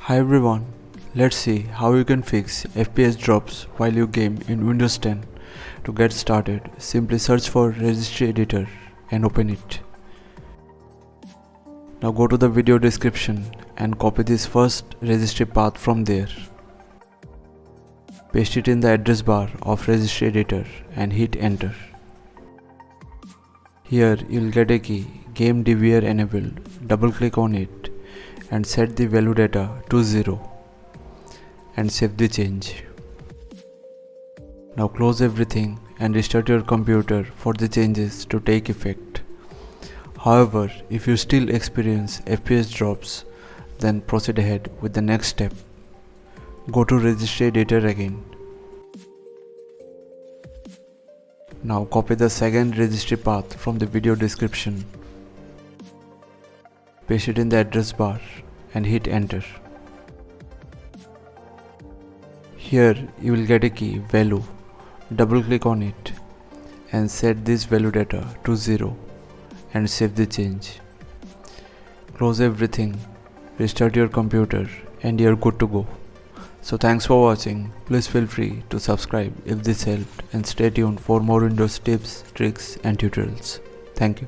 Hi everyone, let's see how you can fix FPS drops while you game in Windows 10. To get started, simply search for Registry Editor and open it. Now go to the video description and copy this first registry path from there. Paste it in the address bar of Registry Editor and hit enter. Here you'll get a key GameDVR enabled. Double click on it and set the value data to 0 and save the change. Now close everything and restart your computer for the changes to take effect. However, if you still experience FPS drops, then proceed ahead with the next step. Go to Registry Editor again. Now copy the second registry path from the video description. Paste it in the address bar and hit enter. Here you will get a key value. Double click on it and set this value data to 0 and save the change. Close everything, restart your computer and you're good to go. So thanks for watching. Please feel free to subscribe if this helped and stay tuned for more Windows tips, tricks and tutorials. Thank you.